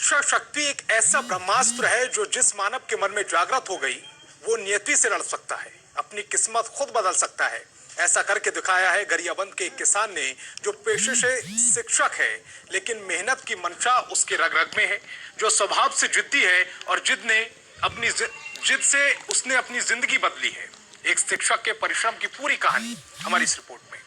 इच्छा शक्ति एक ऐसा ब्रह्मास्त्र है जो जिस मानव के मन में जागृत हो गई वो नियति से लड़ सकता है, अपनी किस्मत खुद बदल सकता है। ऐसा करके दिखाया है गरियाबंद के एक किसान ने, जो पेशे से शिक्षक है लेकिन मेहनत की मंशा उसके रग रग में है, जो स्वभाव से जिद्दी है और जिद से उसने अपनी जिंदगी बदली है। एक शिक्षक के परिश्रम की पूरी कहानी हमारी इस रिपोर्ट में।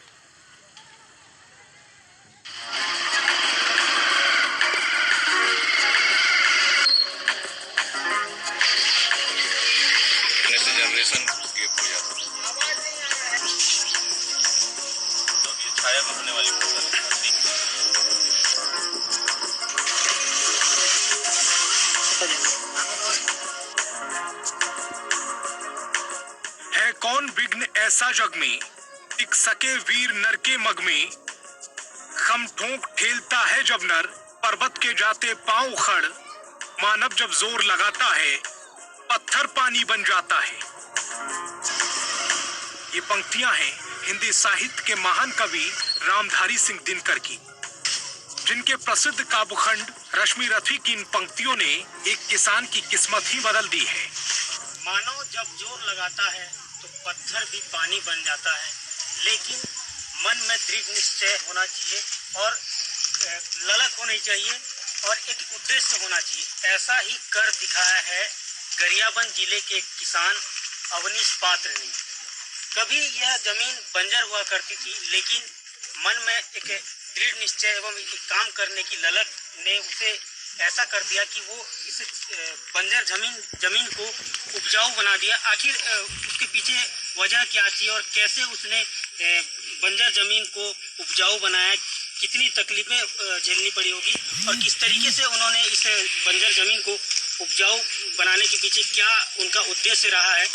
जनरेशन गैप हो जाता तो ये छाया में होने वाली फसल है कौन विघ्न ऐसा जग में, टिक सके वीर नर के मग में। खम ठोंक ठेलता है जब नर, पर्वत के जाते पांव उखड़। मानव जब जोर लगाता है, पत्थर पानी बन जाता है। ये पंक्तियां हैं हिंदी साहित्य के महान कवि रामधारी सिंह दिनकर की, जिनके प्रसिद्ध काव्यखंड रश्मि रथी की इन पंक्तियों ने एक किसान की किस्मत ही बदल दी है। मानव जब जोर लगाता है तो पत्थर भी पानी बन जाता है, लेकिन मन में दृढ़ निश्चय होना चाहिए और ललक होनी चाहिए और एक उद्देश्य होना चाहिए। ऐसा ही कर दिखाया है गरियाबंद जिले के किसान अवनीश पात्र ने। कभी यह जमीन बंजर हुआ करती थी, लेकिन मन में एक दृढ़ निश्चय एवं एक काम करने की ललक ने उसे ऐसा कर दिया कि वो इस बंजर जमीन को उपजाऊ बना दिया। आखिर उसके पीछे वजह क्या थी और कैसे उसने बंजर जमीन को उपजाऊ बनाया, कितनी तकलीफें झेलनी पड़ी होगी और किस तरीके से उन्होंने इस बंजर जमीन को उपजाऊ बनाने के पीछे क्या उनका उद्देश्य रहा है।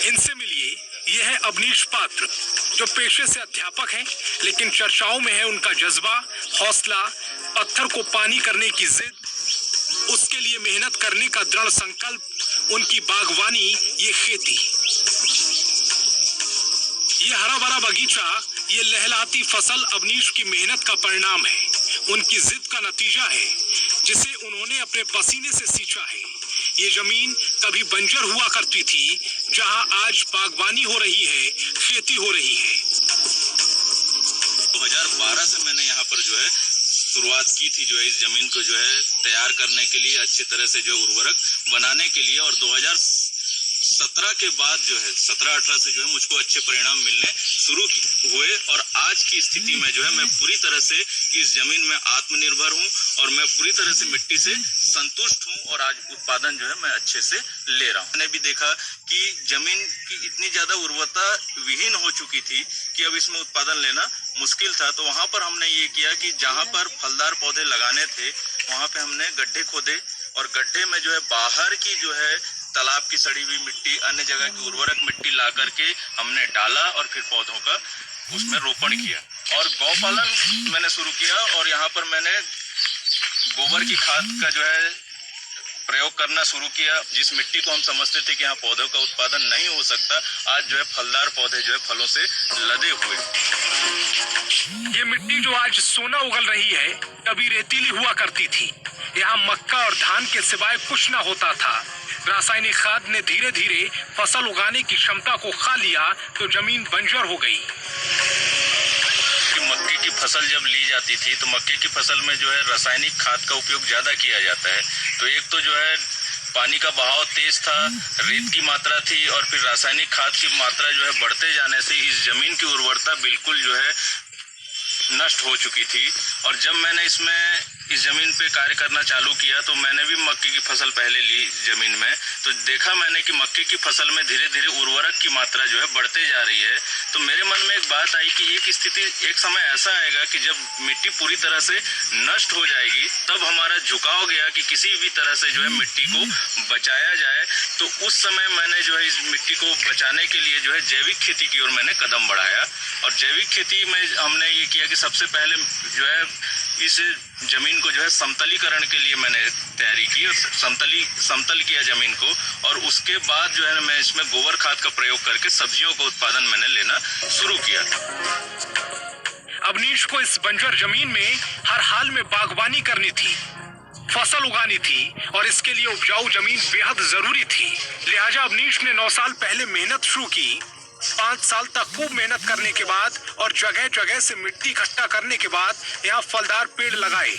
इनसे मिलिए, ये है अवनीश पात्र, जो पेशे से अध्यापक हैं, लेकिन चर्चाओं में है उनका जज्बा, हौसला, पत्थर को पानी करने की जिद, उसके लिए मेहनत करने का दृढ़ संकल्प, उनकी बागवानी, ये खेती, ये हरा भरा बगीचा, ये लहलहाती फसल अवनीश की मेहनत का परिणाम है, उनकी जिद का नतीजा है, जिसे उन्होंने अपने पसीने से सींचा है। ये जमीन कभी बंजर हुआ करती थी, जहां आज बागवानी हो रही है, खेती हो रही है। 2012 से मैंने यहाँ पर जो है शुरुआत की थी, जो है इस जमीन को जो है तैयार करने के लिए, अच्छी तरह से जो उर्वरक बनाने के लिए, और 2017 के बाद जो है 17-18 से जो है मुझको अच्छे परिणाम मिलने शुरू हुए और आज की स्थिति में जो है मैं पूरी तरह से इस जमीन में आत्मनिर्भर हूं और मैं पूरी तरह से मिट्टी से संतुष्ट हूं और आज उत्पादन जो है मैं अच्छे से ले रहा हूं। मैंने भी देखा कि जमीन की इतनी ज्यादा उर्वरता विहीन हो चुकी थी कि अब इसमें उत्पादन लेना मुश्किल था, तो वहां पर हमने ये किया कि जहां पर फलदार पौधे लगाने थे वहां पे हमने गड्ढे खोदे और गड्ढे में जो है बाहर की जो है तालाब की सड़ी हुई मिट्टी, अन्य जगह की उर्वरक मिट्टी ला करके हमने डाला और फिर पौधों का उसमें रोपण किया। और गौपालन मैंने शुरू किया और यहाँ पर मैंने गोबर की खाद का जो है प्रयोग करना शुरू किया। जिस मिट्टी को हम समझते थे कि यहाँ पौधों का उत्पादन नहीं हो सकता, आज जो है फलदार पौधे जो है फलों से लदे हुए। ये मिट्टी जो आज सोना उगल रही है, कभी रेतीली हुआ करती थी। यहाँ मक्का और धान के सिवाय कुछ न होता था। रासायनिक खाद ने धीरे धीरे फसल उगाने की क्षमता को खा लिया तो जमीन बंजर हो गई। मक्के की फसल जब ली जाती थी तो मक्के की फसल में जो है रासायनिक खाद का उपयोग ज्यादा किया जाता है, तो एक तो जो है पानी का बहाव तेज था, रेत की मात्रा थी और फिर रासायनिक खाद की मात्रा जो है बढ़ते जाने से इस जमीन की उर्वरता बिल्कुल जो है नष्ट हो चुकी थी। और जब मैंने इस जमीन पे कार्य करना चालू किया तो मैंने भी मक्के की फसल पहले ली जमीन में, तो देखा मैंने कि मक्के की फसल में धीरे धीरे उर्वरक की मात्रा जो है बढ़ते जा रही है। तो मेरे मन में एक बात आई कि एक समय ऐसा आएगा कि जब मिट्टी पूरी तरह से नष्ट हो जाएगी, तब हमारा झुकाव गया कि किसी भी तरह से जो है मिट्टी को बचाया जाए। तो उस समय मैंने जो है इस मिट्टी को बचाने के लिए जो है जैविक खेती की ओर मैंने कदम बढ़ाया और जैविक खेती में हमने ये किया कि सबसे पहले जो है इस जमीन को जो है समतलीकरण के लिए मैंने तैयारी की और समतल किया जमीन को, और उसके बाद जो है मैं इसमें गोबर खाद का प्रयोग करके सब्जियों का उत्पादन मैंने लेना शुरू किया। अवनीश को इस बंजर जमीन में हर हाल में बागवानी करनी थी। फसल उगानी थी और इसके लिए उपजाऊ जमीन बेहद जरूरी थी। लिहाजा अवनीश ने 9 साल पहले मेहनत शुरू की। 5 साल तक खूब मेहनत करने के बाद और जगह जगह से मिट्टी इकट्ठा करने के बाद यहाँ फलदार पेड़ लगाए।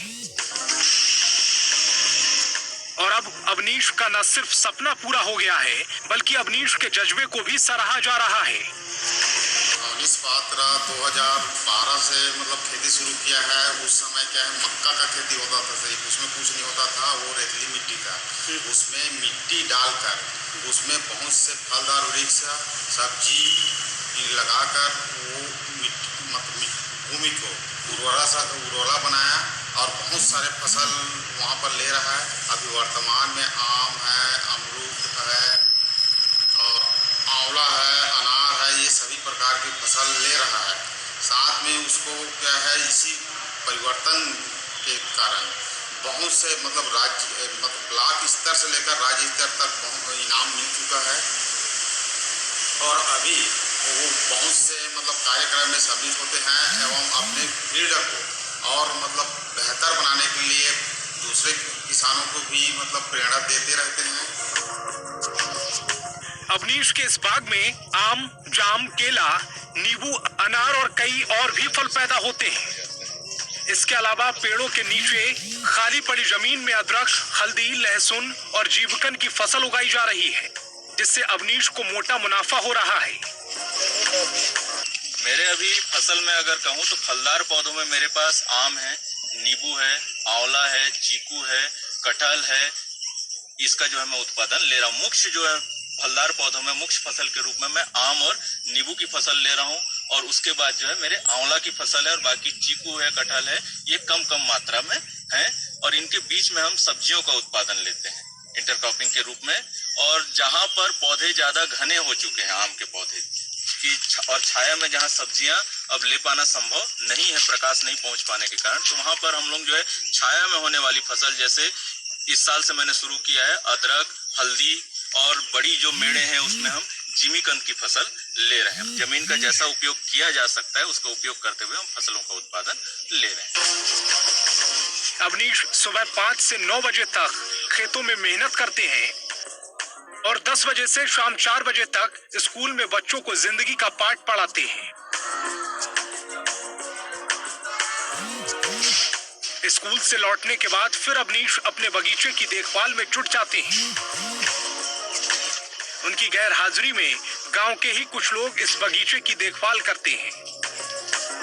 और अब अवनीश का न सिर्फ सपना पूरा हो गया है, बल्कि अवनीश के जज्बे को भी सराहा जा रहा है। अवनीश पात्रा 2012 से मतलब खेती शुरू किया है। उस समय क्या है, मक्का का खेती होता था, सही उसमें कुछ नहीं होता था, वो रेतीली मिट्टी था। उसमें मिट्टी डालकर उसमें बहुत से फलदार वृक्ष सब्जी लगाकर वो भूमि को उर्वरा बनाया और बहुत सारे फसल वहाँ पर ले रहा है। अभी वर्तमान में आम है, अमरूद है और आंवला है, अनार है, ये सभी प्रकार की फसल ले रहा है। साथ में उसको क्या है, इसी परिवर्तन के कारण बहुत से मतलब ब्लॉक स्तर से लेकर राज्य स्तर तक इनाम मिल चुका है। और अभी वो बहुत से मतलब कार्यक्रम में सम्मिलित होते हैं एवं अपने फील्ड को और मतलब बेहतर बनाने के लिए दूसरे किसानों को भी मतलब प्रेरणा देते रहते हैं। अवनीश के इस बाग में आम, जाम, केला, नींबू, अनार और कई और भी फल पैदा होते हैं। इसके अलावा पेड़ों के नीचे खाली पड़ी जमीन में अदरक, हल्दी, लहसुन और जीवकन की फसल उगाई जा रही है, जिससे अवनीश को मोटा मुनाफा हो रहा है। मेरे अभी फसल में अगर कहूँ तो फलदार पौधों में मेरे पास आम है, नींबू है, आंवला है, चीकू है, कटहल है। इसका जो है मैं उत्पादन ले रहा हूँ। मुख्य जो है फलदार पौधों में मुख्य फसल के रूप में मैं आम और नींबू की फसल ले रहा हूँ और उसके बाद जो है मेरे आंवला की फसल है और बाकी चीकू है, कटहल है, ये कम मात्रा में है। और इनके बीच में हम सब्जियों का उत्पादन लेते हैं इंटरक्रॉपिंग के रूप में। और जहाँ पर पौधे ज्यादा घने हो चुके हैं आम के पौधे की और छाया में जहाँ सब्जियां अब ले पाना संभव नहीं है, प्रकाश नहीं पहुंच पाने के कारण, तो वहां पर हम लोग जो है छाया में होने वाली फसल, जैसे इस साल से मैंने शुरू किया है अदरक, हल्दी और बड़ी जो मेड़े हैं उसमें हम जिमीकंद की फसल ले रहे हैं। जमीन का जैसा उपयोग किया जा सकता है उसका उपयोग करते हुए हम फसलों का उत्पादन ले रहे हैं। अवनीश सुबह 5 से 9 बजे तक खेतों में मेहनत करते हैं और 10 बजे से शाम 4 बजे तक स्कूल में बच्चों को जिंदगी का पाठ पढ़ाते हैं। स्कूल से लौटने के बाद फिर अवनीश अपने बगीचे की देखभाल में जुट जाते हैं। उनकी गैर हाजिरी में गांव के ही कुछ लोग इस बगीचे की देखभाल करते हैं।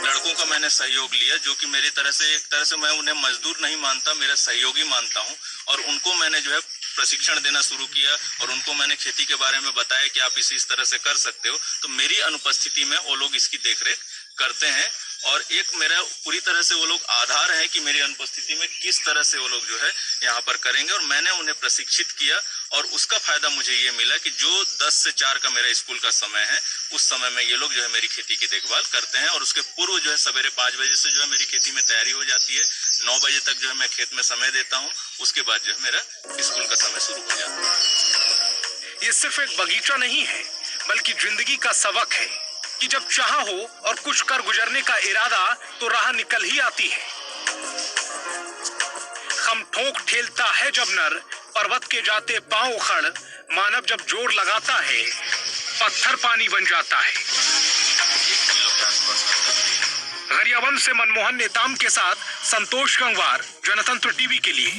लड़कों का मैंने सहयोग लिया, जो कि मेरी तरह से एक तरह से मैं उन्हें मजदूर नहीं मानता, मेरा सहयोगी मानता हूं। और उनको मैंने जो है प्रशिक्षण देना शुरू किया और उनको मैंने खेती के बारे में बताया कि आप इसे इस तरह से कर सकते हो। तो मेरी अनुपस्थिति में वो लोग इसकी देखरेख करते हैं और एक मेरा पूरी तरह से वो लोग आधार है कि मेरी अनुपस्थिति में किस तरह से वो लोग जो है यहाँ पर करेंगे। और मैंने उन्हें प्रशिक्षित किया और उसका फायदा मुझे ये मिला कि जो 10 से 4 का मेरा स्कूल का समय है, उस समय में ये लोग जो है मेरी खेती की देखभाल करते हैं। और उसके पूर्व जो है सवेरे 5 बजे से जो है मेरी खेती में तैयारी हो जाती है। 9 बजे तक जो है मैं खेत में समय देता हूँ। उसके बाद जो है मेरा स्कूल का समय शुरू हो जाता है। ये सिर्फ एक बगीचा नहीं है, बल्कि जिंदगी का सबक है कि जब चाह हो और कुछ कर गुजरने का इरादा, तो राह निकल ही आती है। खम ठोक ठेलता है जब नर, पर्वत के जाते पांव उखड़, मानव जब जोर लगाता है, पत्थर पानी बन जाता है। गरियाबंद से मनमोहन नेताम के साथ संतोष गंगवार, जनतंत्र टीवी के लिए।